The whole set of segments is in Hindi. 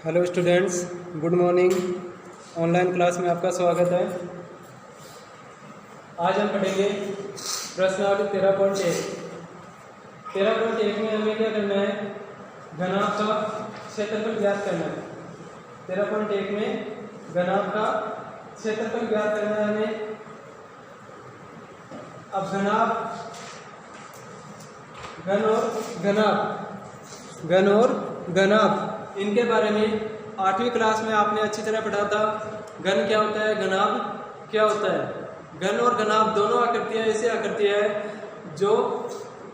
Hello students, good morning. Online class में आपका स्वागत है। आज हम पढ़ेंगे प्रश्नावली 13.1। 13.1 में हमें क्या करना है? घनाभ का क्षेत्रफल ज्ञात करना है। 13.1 में घनाभ का क्षेत्रफल ज्ञात करना है हमें। अब घन और घनाभ इनके बारे में 8वीं क्लास में आपने अच्छी तरह पढ़ा था। घन क्या होता है, घनाभ क्या होता है। घन और घनाभ दोनों आकृतियां ऐसी आकृति है जो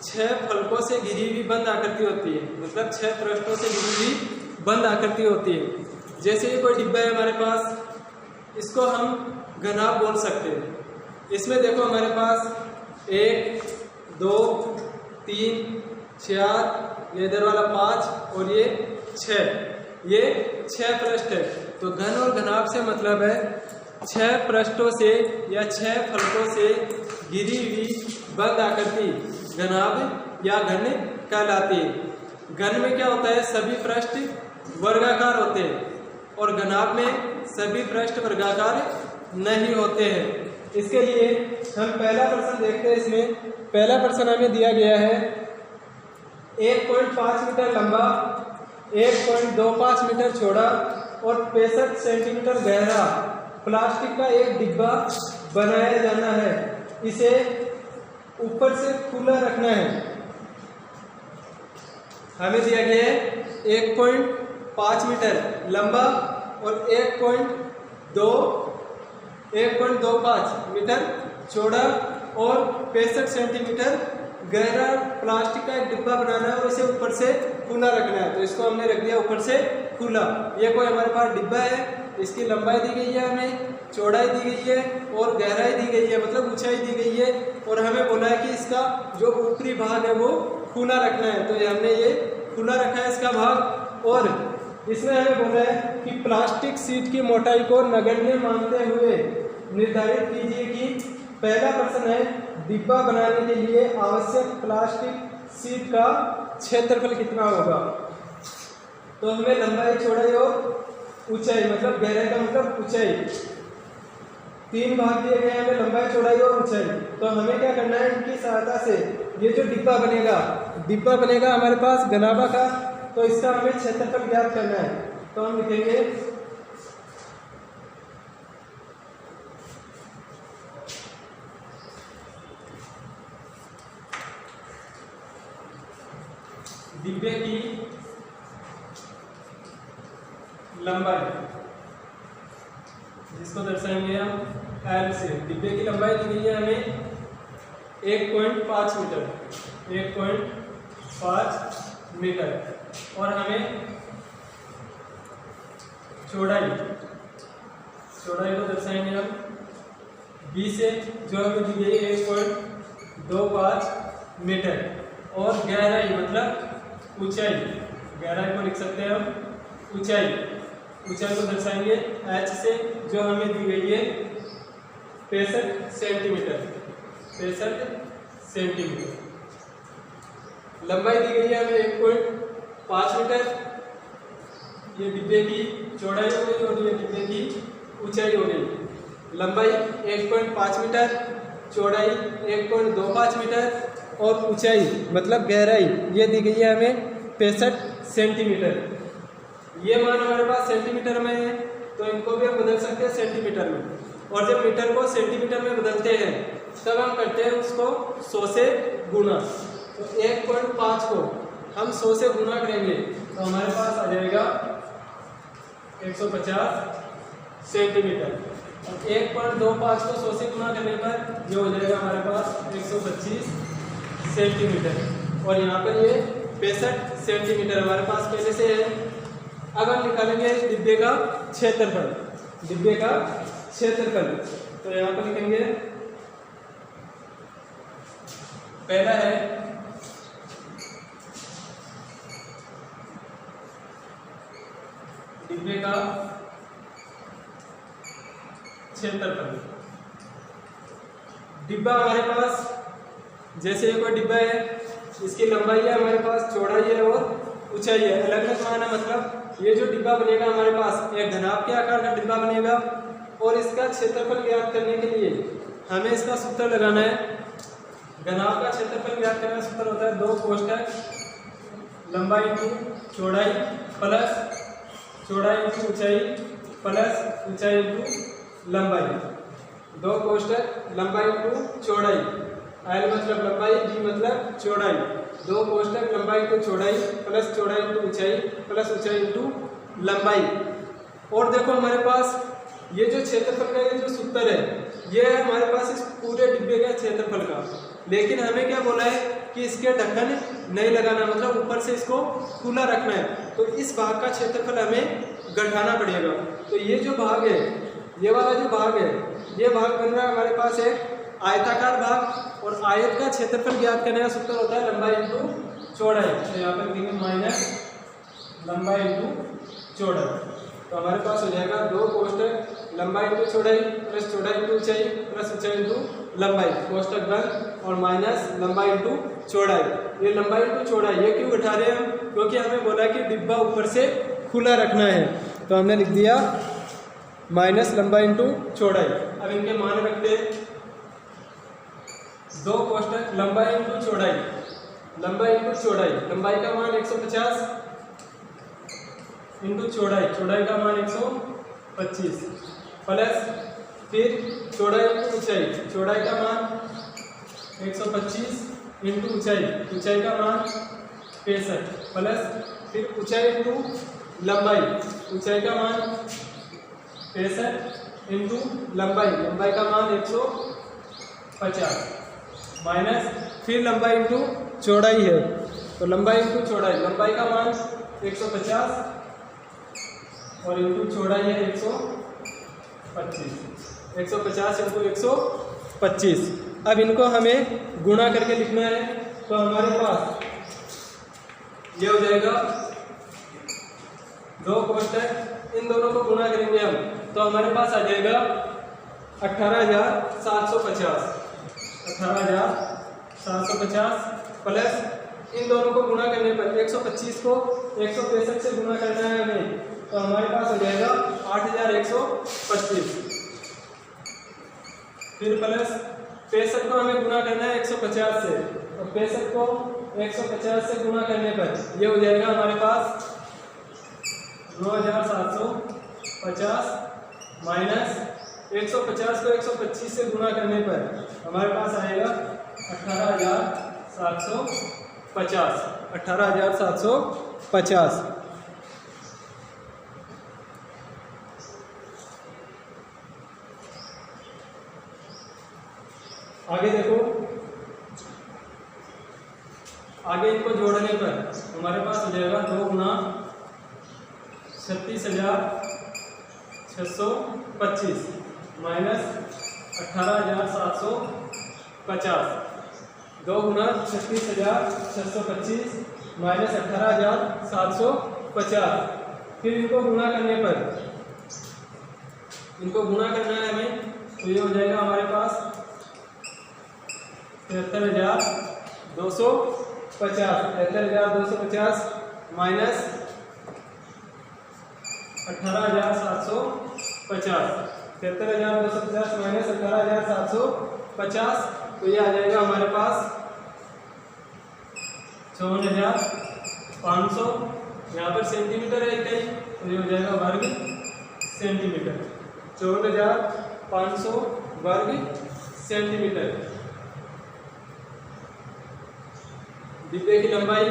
6 फलकों से घिरी हुई बंद आकृति होती है, मतलब 6 पृष्ठों से घिरी हुई बंद आकृति होती है। जैसे ये कोई डिब्बा है हमारे पास, इसको हम घनाभ बोल सकते हैं। इसमें देखो हमारे पास 1 2 3 4, ये इधर वाला 5 और ये 6, ये 6 पृष्ठ है। तो घन और घनाभ से मतलब है 6 पृष्ठों से या 6 फलकों से घिरी हुई बंद आकृति घनाभ या घन कहलाती है। घन में क्या होता है, सभी पृष्ठ वर्गाकार होते हैं और घनाभ में सभी पृष्ठ वर्गाकार नहीं होते हैं। इसके लिए हम पहला प्रश्न देखते हैं। इसमें पहला प्रश्न हमें दिया गया है 1.5 मीटर लंबा, 1.25 मीटर चौड़ा और 65 सेंटीमीटर गहरा प्लास्टिक का एक डिब्बा बनाया जाना है। इसे ऊपर से खुला रखना है। हमें दिया गया है 1.5 मीटर लंबा और 1.25 मीटर चौड़ा और 65 सेंटीमीटर गहरा प्लास्टिक का एक डिब्बा बनाना है और इसे ऊपर से खुला रखना है। तो इसको हमने रख दिया ऊपर से खुला। ये कोई हमारे पास डिब्बा है, इसकी लंबाई दी गई है, हमें चौड़ाई दी गई है और गहराई दी गई है, मतलब ऊंचाई दी गई है। और हमें बोला है कि इसका जो ऊपरी भाग है वो खुला रखना है। तो हमने ये खुला रखा है इसका भाग। और इसमें हमें बोला है कि प्लास्टिक शीट की मोटाई को नगण्य मानते हुए निर्धारित कीजिए कि पहला प्रश्न है डिब्बा बनाने के लिए आवश्यक प्लास्टिक शीट का क्षेत्रफल कितना होगा। तो हमें लंबाई, चौड़ाई और ऊंचाई, मतलब गहराई का मतलब ऊंचाई, 3 भाग दिए गए हैं हमें, लंबाई, चौड़ाई और ऊंचाई। तो हमें क्या करना है, इनकी सहायता से ये जो डिब्बा बनेगा हमारे पास घनाभा का, तो इसका हमें क्षेत्रफल ज्ञात करना है। तो हम लिखेंगे डिब्बे की लंबाई, जिसको दर्शाएंगे हम L से। डिब्बे की लंबाई दी गई है हमें 1.5 मीटर और हमें चौड़ाई को दर्शाएंगे हम B से, जो हमें दी गई है 1.25 मीटर। और गहराई मतलब ऊंचाई, गहराई को लिख सकते हैं हम ऊंचाई को दर्शाएंगे H से, जो हमें दी गई है 65 सेंटीमीटर। लंबाई दी गई है हमें 1.5 मीटर। ये डिब्बे की चौड़ाई हो गई और ये डिब्बे की ऊंचाई हो गई। लंबाई 1.5 मीटर, चौड़ाई 1.25 मीटर और ऊंचाई मतलब गहराई ये दी गई है हमें 65 सेंटीमीटर। ये मान हमारे पास सेंटीमीटर में है, तो इनको भी हम बदल सकते हैं सेंटीमीटर में। और जब मीटर को सेंटीमीटर में बदलते हैं तब हम करते हैं उसको 100 से गुणा। तो 1.5 को हम 100 से गुणा करेंगे तो हमारे पास आ जाएगा 150 सेंटीमीटर। और 1.25 को 100 से गुणा करने पर ये हो जाएगा हमारे पास 125 सेंटीमीटर। और यहाँ पर ये 65 सेंटीमीटर हमारे पास पहले से है। अब हम निकालेंगे डिब्बे का क्षेत्रफल। तो यहाँ पर लिखेंगे, पहला है डिब्बे का क्षेत्रफल। डिब्बा हमारे पास, जैसे ये कोई डिब्बा है, इसकी लंबाई है हमारे पास, चौड़ाई है और ऊंचाई है। अलग अलग माना, मतलब ये जो डिब्बा बनेगा हमारे पास एक घनाभ के आकार का डिब्बा बनेगा और इसका क्षेत्रफल ज्ञात करने के लिए हमें इसका सूत्र लगाना है। घनाभ का क्षेत्रफल ज्ञात करने का सूत्र होता है 2 कोष्ठक लंबाई इंटू चौड़ाई प्लस चौड़ाई इंटू ऊंचाई प्लस ऊंचाई इंटू लंबाई। 2 कोष्ठक लंबाई इंटू चौड़ाई, L मतलब लंबाई, B मतलब चौड़ाई। 2 कोष्ठक लंबाई इंटू चौड़ाई प्लस चौड़ाई इंटू ऊंचाई प्लस ऊंचाई इंटू लंबाई। और देखो हमारे पास ये जो क्षेत्रफल का ये जो सूत्र है ये है हमारे पास इस पूरे डिब्बे का क्षेत्रफल का, लेकिन हमें क्या बोला है कि इसके ढक्कन नहीं लगाना, मतलब ऊपर से इसको खुला रखना है। तो इस भाग का क्षेत्रफल हमें गढ़ाना पड़ेगा। तो ये जो भाग है, ये वाला जो भाग है, ये भाग बन रहा है हमारे पास है आयताकार भाग, और आयत का क्षेत्रफल ज्ञात करने का सूत्र होता है लंबाई इंटू चौड़ाई। तो यहाँ पर लिखेंगे माइनस लंबाई इंटू चौड़ाई। तो हमारे पास हो जाएगा 2 कोष्ठक लंबाई इंटू चौड़ाई प्लस चौड़ाई इंटू ऊंचाई प्लस ऊंचाई इंटू लंबाई, कोष्ठक बंद, और माइनस लंबाई इंटू चौड़ाई। ये लंबाई इंटू चौड़ाई ये क्यों उठा रहे हैं हम, क्योंकि हमें बोला कि डिब्बा ऊपर से खुला रखना है। तो हमने लिख दिया माइनस लंबाई इंटू चौड़ाई। अब इनके मान रखते हैं। 2 कोष्ठक लंबाई इंटू चौड़ाई, लंबाई इंटू चौड़ाई, लंबाई का मान 150 इंटू चौड़ाई, चौड़ाई का मान 125 प्लस फिर चौड़ाई इंटू ऊंचाई, चौड़ाई का मान 125 इंटू ऊंचाई, ऊंचाई का मान 65 प्लस फिर ऊंचाई इंटू लंबाई, ऊंचाई का मान 65 इंटू लंबाई, लंबाई का मान 150 माइनस फिर लंबाई इंटू चौड़ाई है। तो लंबाई इंटू चौड़ाई, लंबाई का मान 150 और इंटू चौड़ाई है 125, 150 इंटू 125। अब इनको हमें गुणा करके लिखना है। तो हमारे पास ये हो जाएगा 2 कोष्ठक, इन दोनों को गुणा करेंगे हम, तो हमारे पास आ जाएगा 18,750, 18,750 प्लस इन दोनों को गुणा करने पर 125 को 165 से गुणा करना है हमें, तो हमारे पास हो जाएगा 8,125। फिर प्लस 65 को हमें गुणा करना है 150 से, और 65 को 150 से गुणा करने पर ये हो जाएगा हमारे पास 9,750 माइनस 150 को 125 से गुणा करने पर हमारे पास आएगा 18,750, 18,750। आगे देखो, आगे इनको जोड़ने पर हमारे पास हो जाएगा 2 गुना 36,625 माइनस 18,750, 2 गुना 36,625 माइनस 18,750। फिर इनको गुणा करने पर, इनको गुणा करना है हमें, तो ये हो जाएगा हमारे पास 73,250, 73,250 माइनस 18,750, 73,250 माइनस 18,750, तो ये आ जाएगा हमारे पास 54,500। यहाँ पर सेंटीमीटर है इकाई, तो ये हो जाएगा वर्ग सेंटीमीटर, 54,500 वर्ग सेंटीमीटर। डिब्बे की लंबाई,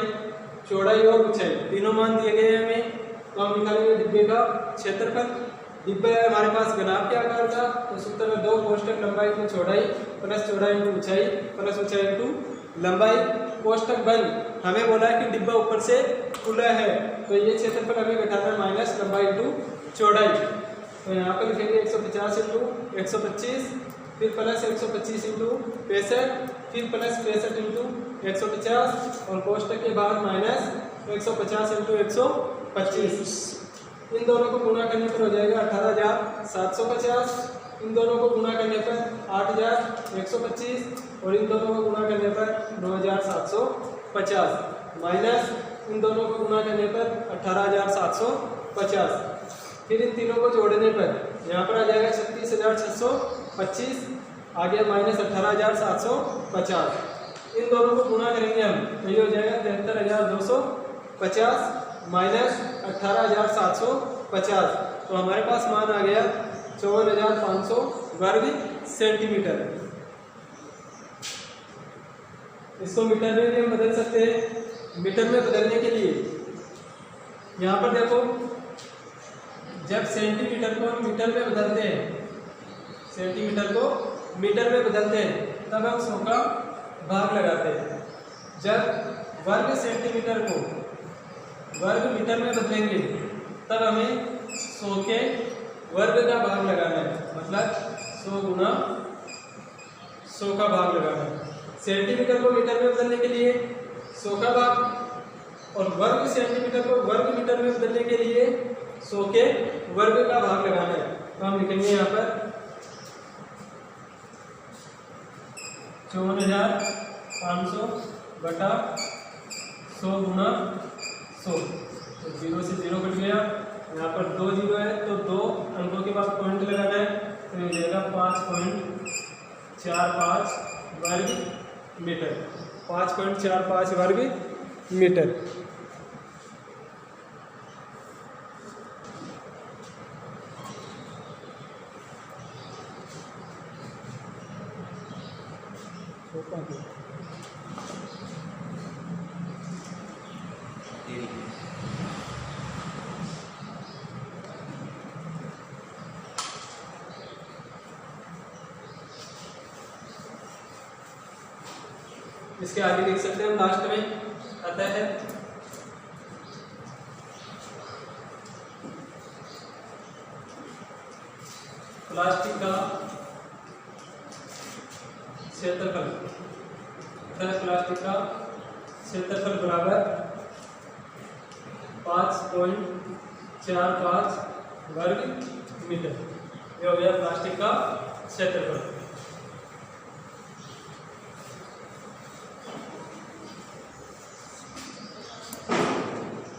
चौड़ाई और ऊंचाई तीनों मान दिए गए हैं हमें, तो हम निकालेंगे डिब्बे का क्षेत्रफल। डिब्बा है हमारे पास घनाभ के आकार का, तो सूत्र में 2 कोष्ठक लंबाई इंटू चौड़ाई प्लस चौड़ाई इंटू ऊंचाई प्लस ऊंचाई इंटू लंबाई, कोष्ठक बंद। हमें बोला है कि डिब्बा ऊपर से खुला है, तो ये क्षेत्रफल हमें घटाना है माइनस लंबाई इंटू चौड़ाई। तो यहाँ पर लिखेंगे 150 इंटू 125, फिर प्लस 125 इंटू 65, फिर प्लस 65 इंटू 150, और कोष्ठक के बाद माइनस 150 इंटू 125। इन दोनों को गुणा करने पर हो जाएगा 18,750, इन दोनों को गुणा करने पर 8,125, और इन दोनों को गुणा करने पर 9,750 माइनस इन दोनों को गुना करने पर 18,750। फिर इन तीनों को जोड़ने पर यहाँ पर आ जाएगा 36,625, आगे माइनस 18,750। इन दोनों को गुना करेंगे हम तो ये हो जाएगा 73,250 माइनस 18,750। तो हमारे पास मान आ गया 54,500 वर्ग सेंटीमीटर। इसको मीटर में भी हम बदल सकते हैं। मीटर में बदलने के लिए यहाँ पर देखो, जब सेंटीमीटर को हम मीटर में बदलते हैं, सेंटीमीटर को मीटर में बदलते हैं, तब हम 100 का भाग लगाते हैं। जब वर्ग सेंटीमीटर को वर्ग मीटर में बदलेंगे तब हमें 100 के वर्ग का भाग लगाना है, मतलब 100 गुना 100 का भाग लगाना है। सेंटीमीटर को मीटर में बदलने के लिए 100 का भाग, और वर्ग सेंटीमीटर को वर्ग मीटर में बदलने के लिए 100 के वर्ग का भाग लगाना है। तो हम लिखेंगे यहाँ पर 54,500 बटा 100 गुना 100। तो 0 से 0 कट गया, यहाँ पर 2 जीरो है तो 2 अंकों के बाद पॉइंट लगाना है, तो ये जाएगा 5.45 वर्ग मीटर। 5.45 वर्ग मीटर। इसके आगे देख सकते हैं लास्ट में आता है प्लास्टिक का क्षेत्रफल। प्लास्टिक का क्षेत्रफल बराबर 5.45 वर्ग मीटर। ये हो गया प्लास्टिक का क्षेत्रफल।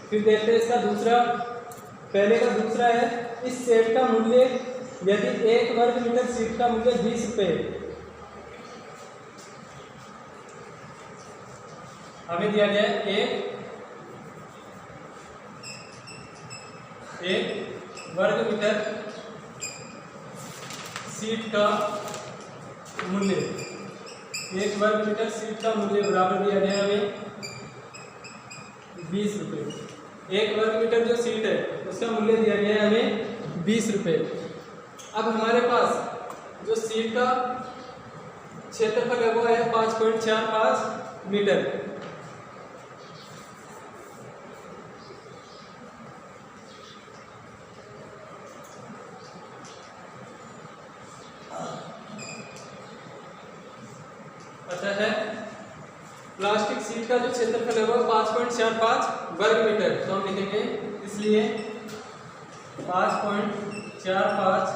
फिर देखते हैं इसका दूसरा। पहले का दूसरा है, इस सेट का मूल्य यदि 1 वर्ग मीटर सीट का मूल्य 20 रुपये, हमें दिया गया है एक वर्ग मीटर सीट का मूल्य, 1 वर्ग मीटर सीट का मूल्य बराबर दिया गया हमें 20 रुपये। 1 वर्ग मीटर जो सीट है उसका मूल्य दिया गया है हमें 20 रुपये। अब हमारे पास जो सीट का क्षेत्रफल है वो है 5.45 मीटर। अतः है प्लास्टिक सीट का जो क्षेत्रफल है वो 5.45 वर्ग मीटर। तो हम लिखेंगे इसलिए 5.45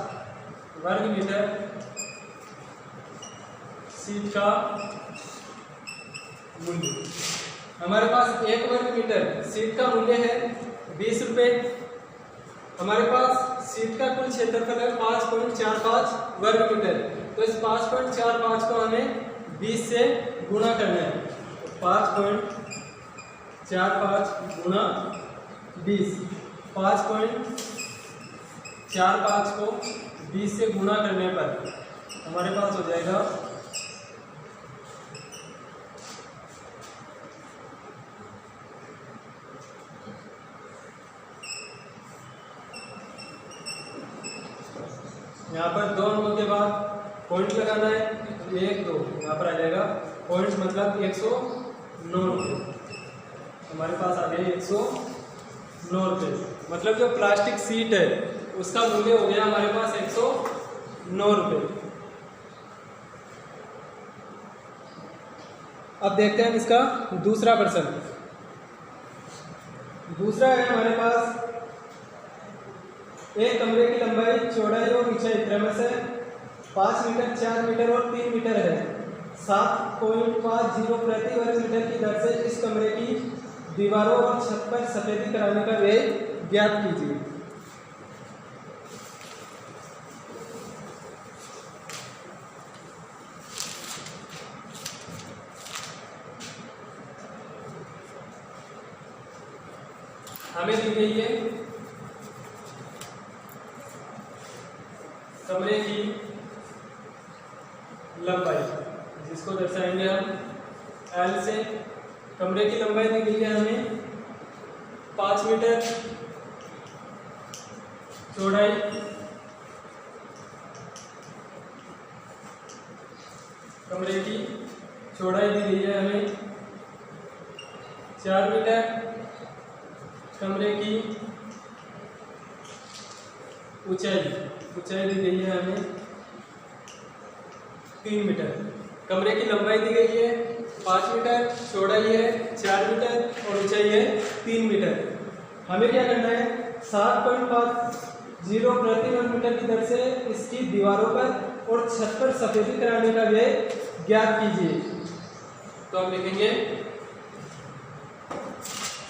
वर्ग मीटर सीट का मूल्य। हमारे पास 1 वर्ग मीटर सीट का मूल्य है 20 रुपये। हमारे पास सीट का कुल क्षेत्रफल है 5.45 वर्ग मीटर। तो इस 5.45 को हमें 20 से गुणा करना है। तो 5.45 गुणा 20, 5.45 को 20 से गुणा करने पर हमारे पास हो जाएगा 2 अंकों के बाद पॉइंट लगाना है, 1 2 यहाँ पर आ जाएगा पॉइंट, मतलब 109 रुपये। हमारे पास आ गए 109 रुपये। मतलब जो प्लास्टिक सीट है उसका मूल्य हो गया हमारे पास 109 रुपये। अब देखते हैं इसका दूसरा प्रश्न। दूसरा है हमारे पास, एक कमरे की लंबाई, चौड़ाई और ऊंचाई क्रमश से 5 मीटर, 4 मीटर और 3 मीटर है। 7.50 प्रति वर्ग मीटर की दर से इस कमरे की दीवारों और छत पर सफेदी कराने का व्यय ज्ञात कीजिए। हमें दी गई है कमरे की लंबाई, जिसको दर्शाएंगे हम L से। कमरे की लंबाई दी गई है हमें 5 मीटर, चौड़ाई कमरे की चौड़ाई दी गई है हमें 4 मीटर, कमरे की ऊंचाई दी गई है हमें 3 मीटर। कमरे की लंबाई दी गई है 5 मीटर, चौड़ाई है 4 मीटर और ऊंचाई है 3 मीटर। हमें क्या करना है, 7.50 प्रति वर्ग मीटर की दर से इसकी दीवारों पर और छत पर सफेदी कराने का व्यय ज्ञात कीजिए। तो हम लिखेंगे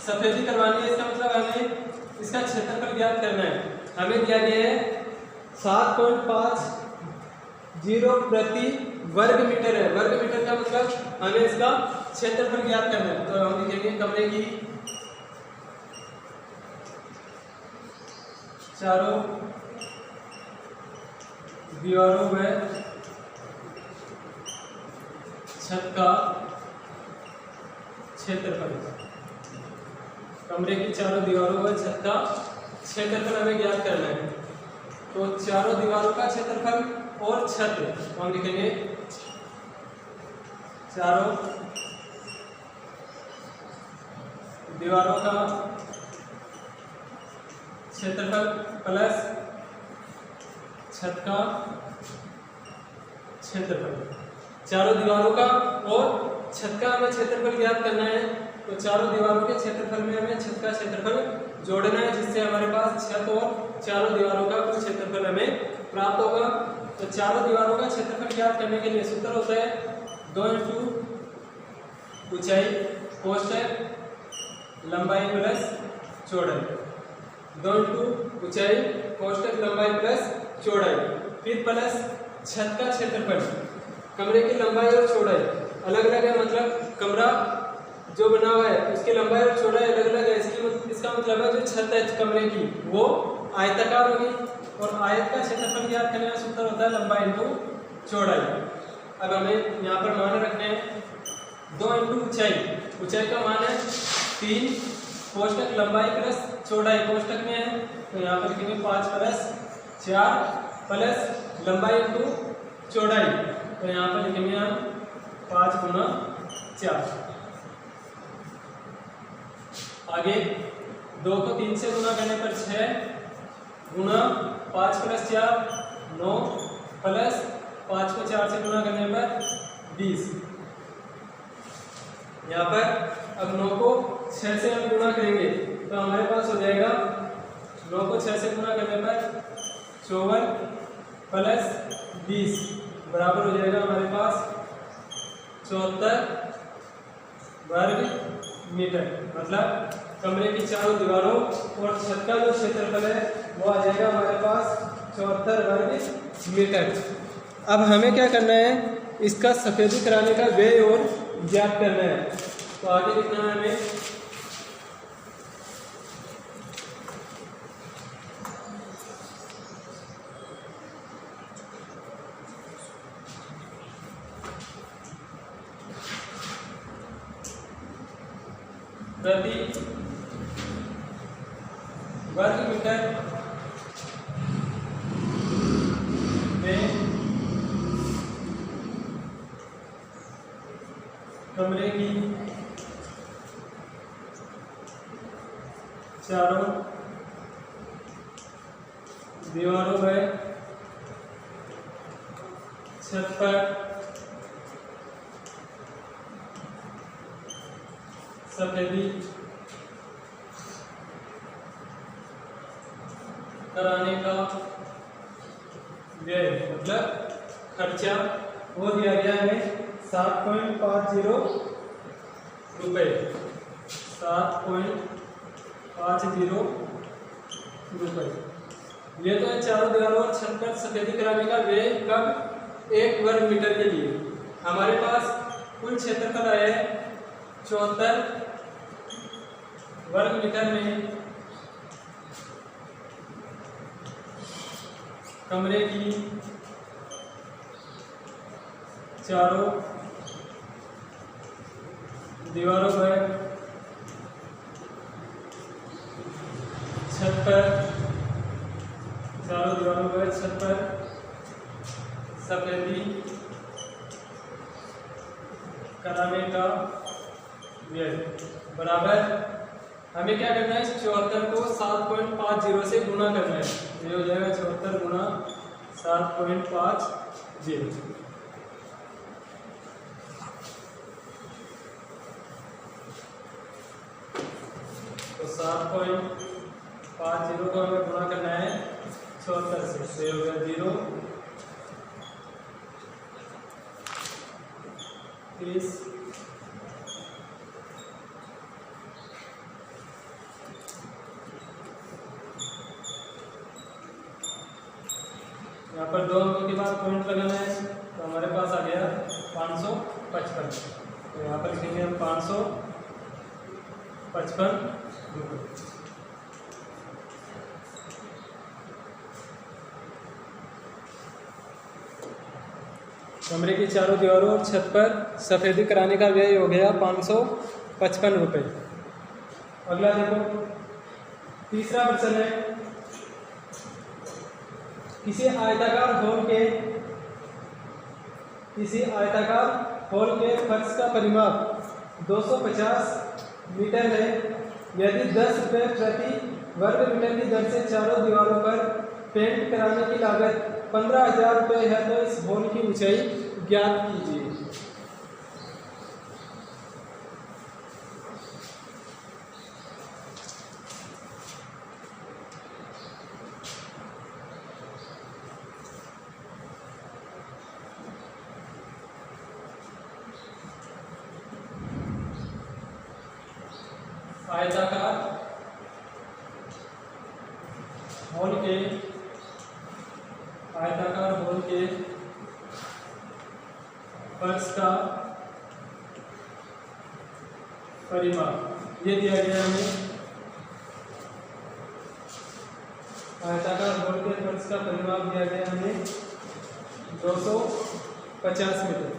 सफेदी करवानी है, इसका मतलब हमें इसका क्षेत्रफल ज्ञात करना है। हमें दिया गया है 7.50 प्रति वर्ग मीटर है। वर्ग मीटर का मतलब हमें इसका क्षेत्रफल ज्ञात करना है। तो हम लिखेंगे कमरे की चारों दीवारों में छत का क्षेत्रफल, कमरे की चारों दीवारों पर छत का क्षेत्रफल हमें ज्ञात करना है। तो चारों दीवारों का क्षेत्रफल और छत, तो हम लिखेंगे चारों दीवारों का क्षेत्रफल प्लस छत का क्षेत्रफल। चारों दीवारों का और छत का हमें क्षेत्रफल ज्ञात करना है। तो चारों दीवारों के क्षेत्रफल में हमें छत का क्षेत्रफल जोड़ना है, जिससे हमारे पास छत और चारों दीवारों का कुल क्षेत्रफल हमें प्राप्त होगा। तो चारों दीवारों का क्षेत्रफल ज्ञात करने के लिए सूत्र होता है 2 × ऊंचाई कोष्ठक लंबाई प्लस चौड़ाई। 2 × ऊंचाई कोष्ठक लंबाई प्लस चौड़ाई, फिर प्लस छत का क्षेत्रफल। कमरे की लंबाई और चौड़ाई अलग अलग है, मतलब कमरा जो बना हुआ है उसकी लंबाई और चौड़ाई अलग अलग है। इसका मतलब है जो छत है कमरे की वो आयताकार होगी, और आयत का क्षेत्रफल ज्ञात करने का सूत्र होता है लंबाई × चौड़ाई। अब हमें यहाँ पर मान रखने हैं 2 × ऊंचाई का मान है 3 कोष्ठक लंबाई प्लस चौड़ाई कोष्ठक में है। तो यहाँ पर लिखेंगे 5 + 4 प्लस लंबाई × चौड़ाई। तो यहाँ पर लिखेंगे हम 5 × 4। आगे 2 को 3 से गुना करने पर 6 गुना 5 + 4 9 प्लस 5 को 4 से गुना करने पर 20। यहाँ पर अब 9 को 6 से हम गुना करेंगे तो हमारे पास हो जाएगा 9 को 6 से गुना करने पर 54 प्लस 20 बराबर हो जाएगा हमारे पास 74 वर्ग मीटर। मतलब कमरे की चारों दीवारों और छत का जो क्षेत्रफल है वो आ जाएगा हमारे पास 74 वर्ग मीटर। अब हमें क्या करना है, इसका सफेदी कराने का व्यय और ज्ञात करना है। तो आगे लिखना है हमें प्रति वर्ग मीटर में कमरे की चारों दीवारों में छत पर सफेदी कराने का व्यय मतलब खर्चा वो दिया गया है 7.50 रुपये। 7.50 रुपये। ये तो है चारों दीवारों और छत पर सफेदी कराने का व्यय कब 1 वर्ग मीटर के लिए। हमारे पास कुल क्षेत्रफल है 74 वर्ग मीटर में कमरे की चारों दीवारों पर छत पर सफेदी कराने का व्यय बराबर, हमें क्या करना है, 74 को 7.50 से गुना करना है। ये हो जाएगा 74 गुना 7.50। तो 7.50 को हमें गुना करना है 74 से, तो ये हो गया 0 30 यहाँ पर 2 अंकों के बाद पॉइंट लगाना है, तो हमारे पास आ गया 555। तो यहाँ पर लिखेंगे हम 555 रुपये। कमरे की चारों दीवारों और छत पर सफेदी कराने का व्यय हो गया 555 रुपये। अगला देखो, तीसरा प्रश्न है, किसी आयताकार हॉल के फर्श का परिमाप 250 मीटर है। यदि 10 रुपये प्रति वर्ग मीटर की दर से चारों दीवारों पर पेंट कराने की लागत 15,000 रुपये है, तो इस हॉल की ऊंचाई ज्ञात कीजिए। आयताकार हॉल के फर्श का परिमाप ये दिया गया हमें। आयताकार हॉल के फर्श का परिमाप दिया गया हमें 250 मीटर।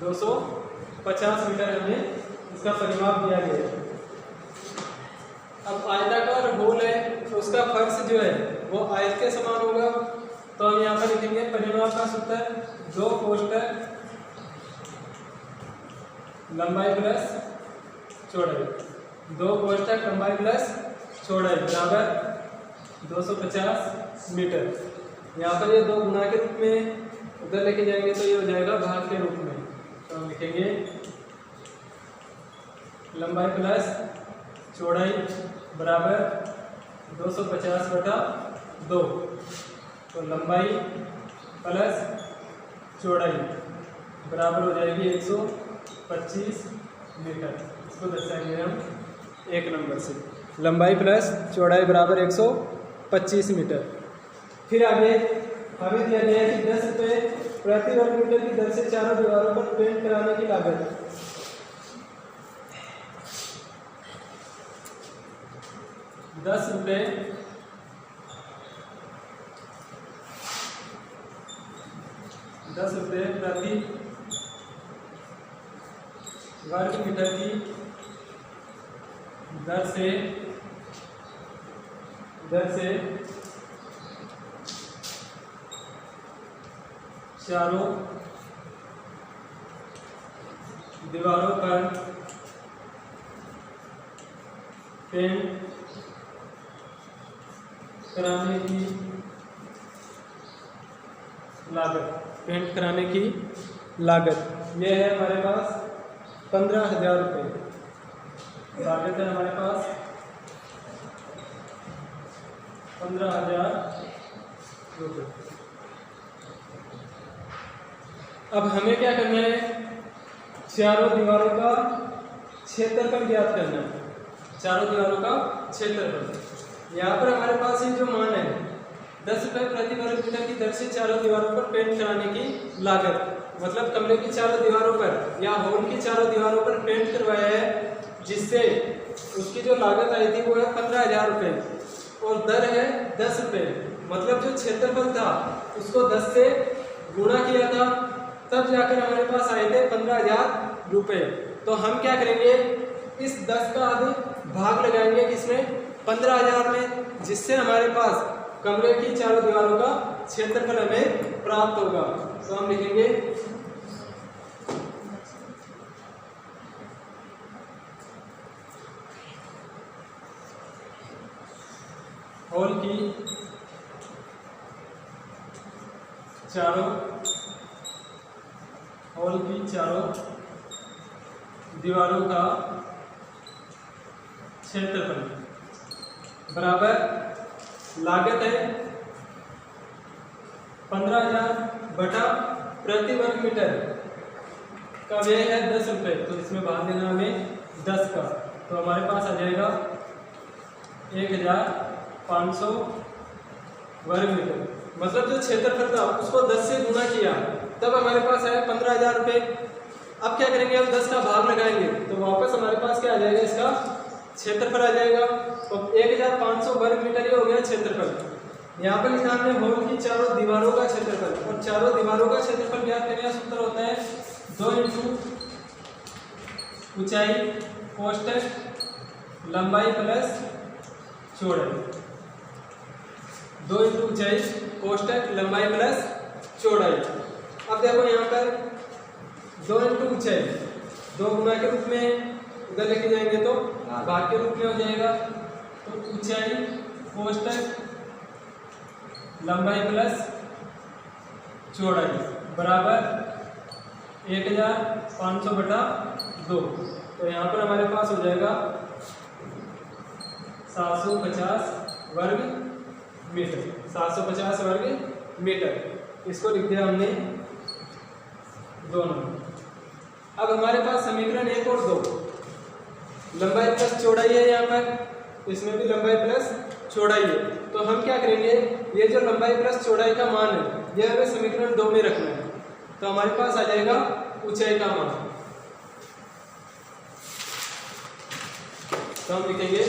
250 मीटर हमें इसका परिमाप दिया गया है। अब आयताकार हॉल है तो उसका फर्श जो है वो आयत के समान होगा, तो हम यहाँ पर लिखेंगे परिमाप का सूत्र 2 कोष्ठक लंबाई प्लस चौड़ाई, 2 कोष्ठक लंबाई प्लस चौड़ाई बराबर 250 मीटर। यहाँ पर ये 2 गुना के रूप में उधर लेके जाएंगे तो ये हो जाएगा भाग के रूप में, तो हम लिखेंगे लंबाई प्लस चौड़ाई बराबर 250/2। तो लंबाई प्लस चौड़ाई बराबर हो जाएगी 125 मीटर। इसको दर्शाएंगे हम 1 नंबर से, लंबाई प्लस चौड़ाई बराबर 125 मीटर। फिर आगे हमें दिया गया है कि 10 रुपये प्रति वर्ग मीटर की दर से चारों दीवारों पर पेंट कराने की लागत 10 रुपये प्रति वर्ग मीटर की दर से चारों दीवारों पर पेंट कराने की लागत यह है हमारे पास 15,000 रुपये। लागत है हमारे पास 15,000 रुपये। अब हमें क्या करना है, चारों दीवारों का क्षेत्रफल ज्ञात करना है। चारों दीवारों का क्षेत्रफल। यहाँ पर हमारे पास ये जो मान है 10 रुपये प्रति वर्ग मीटर की दर से चारों दीवारों पर पेंट कराने की लागत, मतलब कमरे की चारों दीवारों पर या हॉल की चारों दीवारों पर पेंट करवाया है, जिससे उसकी जो लागत आई थी वो है 15,000 रुपये और दर है 10 रुपये। मतलब जो क्षेत्रफल था उसको 10 से गुणा किया था, तब जाकर हमारे पास आए थे 15,000 रुपये। तो हम क्या करेंगे, इस 10 का अब भाग लगाएंगे किसमें, 15,000 में, जिससे हमारे पास कमरे की चारों दीवारों का क्षेत्रफल हमें प्राप्त होगा। तो हम लिखेंगे हॉल की चारों दीवारों का क्षेत्रफल बराबर लागत है 15,000 बटा प्रति वर्ग मीटर का व्यय है 10 रुपये। तो इसमें भाग देना हमें 10 का, तो हमारे पास आ जाएगा 1,500 वर्ग मीटर। मतलब जो क्षेत्रफल था उसको 10 से गुणा किया, तब हमारे पास आया 15,000 रुपये। अब क्या करेंगे, हम 10 का भाग लगाएंगे तो वापस हमारे पास क्या आ जाएगा, इसका क्षेत्रफल आ जाएगा। तो 1,500 वर्ग मीटर ये हो गया क्षेत्रफल। यहाँ पर लिखा हमने हॉल की चारों दीवारों का क्षेत्रफल, और चारों दीवारों का क्षेत्रफल ज्ञात करने का सूत्र होता है 2 इंटू ऊंचाई कोष्टक लंबाई प्लस चौड़ाई। 2 इंटू ऊंचाई कोष्टक लंबाई प्लस चौड़ाई। अब देखो यहाँ पर 2 इंटू ऊंचाई 2 गुना के रूप में उधर लेके जाएंगे तो भाग के रूप में हो जाएगा। तो ऊंचाई कोष्टक लंबाई प्लस चौड़ाई बराबर 1,500 बटा 2। तो यहाँ पर हमारे पास हो जाएगा 750 वर्ग मीटर। 750 वर्ग मीटर, इसको लिख दिया हमने 2 नंबर। अब हमारे पास समीकरण 1 और 2, लंबाई प्लस चौड़ाई है यहाँ पर, इसमें भी लंबाई प्लस चौड़ाई है। तो हम क्या करेंगे, ये जो लंबाई प्लस चौड़ाई का मान है ये हमें समीकरण 2 में रखना है। तो हमारे पास आ जाएगा ऊंचाई का मान। तो हम लिखेंगे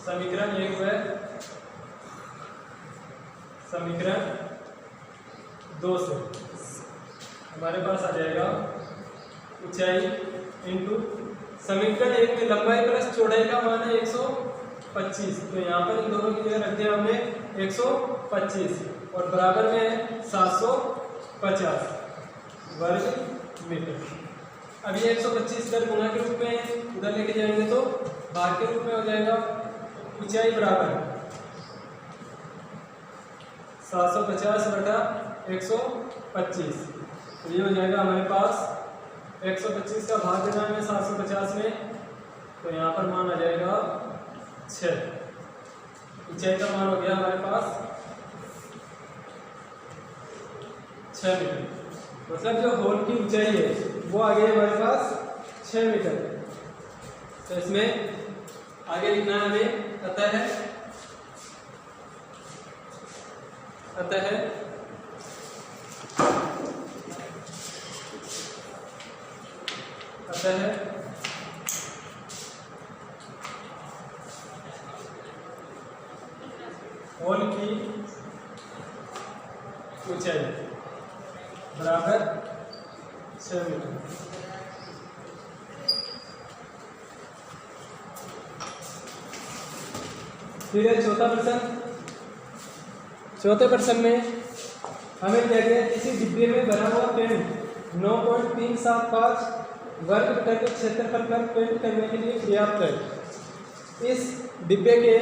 समीकरण 1 है समीकरण 2 से हमारे पास आ जाएगा ऊंचाई इंटू समीकरण 1 में लंबाई प्लस चौड़ाई का मान है 125। तो यहाँ पर इन दोनों की जगह रख दिया हमने 125 और बराबर में है 750 वर्ग मीटर। अब ये 125 इधर गुणा के रूप में उधर लेके जाएंगे तो भाग के रूप में हो जाएगा। ऊंचाई बराबर 750 बटा 125, तो ये हो जाएगा हमारे पास 125 का भाग देना है 750 में, तो यहाँ पर मान आ जाएगा 6। ऊंचाई का मान हो गया हमारे पास 6 मीटर। मतलब जो हॉल की ऊंचाई है वो आ गई हमारे पास 6 मीटर। तो इसमें आगे लिखना है हमें अतः हॉल की ऊंचाई बराबर 6 मीटर। फिर है चौथा प्रश्न। चौथे प्रश्न में हमें क्या गया, किसी डिब्बे में भरा हुआ पेंट 9.375 वर्ग मीटर के क्षेत्रफल पर पेंट करने के लिए पर्याप्त है। इस डिब्बे के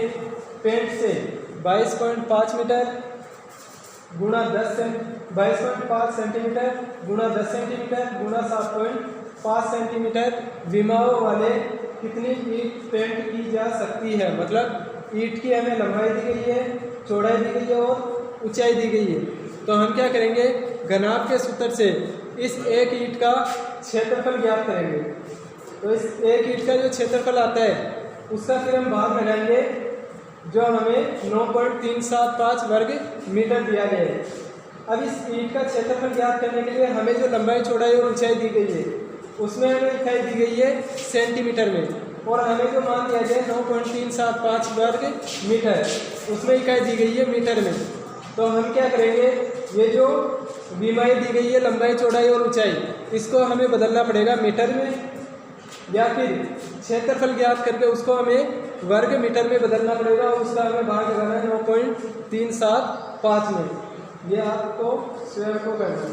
पेंट से 22.5 मीटर गुणा 22.5 सेंटीमीटर गुणा 10 सेंटीमीटर गुणा 7.5 सेंटीमीटर विमाओं वाले कितनी ईंट पेंट की जा सकती है। मतलब ईंट की हमें लंबाई दी गई है, चौड़ाई दी गई है और ऊंचाई दी गई है। तो हम क्या करेंगे, घनाभ के सूत्र से इस एक ईंट का क्षेत्रफल ज्ञात करेंगे। तो इस एक ईंट का जो क्षेत्रफल आता है उसका फिर हम भाग लगाएंगे जो हमें 9.375 वर्ग मीटर दिया गया है। अब इस ईंट का क्षेत्रफल ज्ञात करने के लिए हमें जो लंबाई, चौड़ाई और ऊंचाई दी गई है उसमें हमें इकाई दी गई है सेंटीमीटर में, और हमें जो मान दिया जाए 9.375 वर्ग मीटर, उसमें इकाई दी गई है मीटर में। तो हम क्या करेंगे, ये जो बीमाई दी गई है लंबाई, चौड़ाई और ऊंचाई, इसको हमें बदलना पड़ेगा मीटर में, या फिर क्षेत्रफल ज्ञात करके उसको हमें वर्ग मीटर में बदलना पड़ेगा, और उसका हमें भाग लगाना है 9.375 में। ये आपको स्वयं को करना है।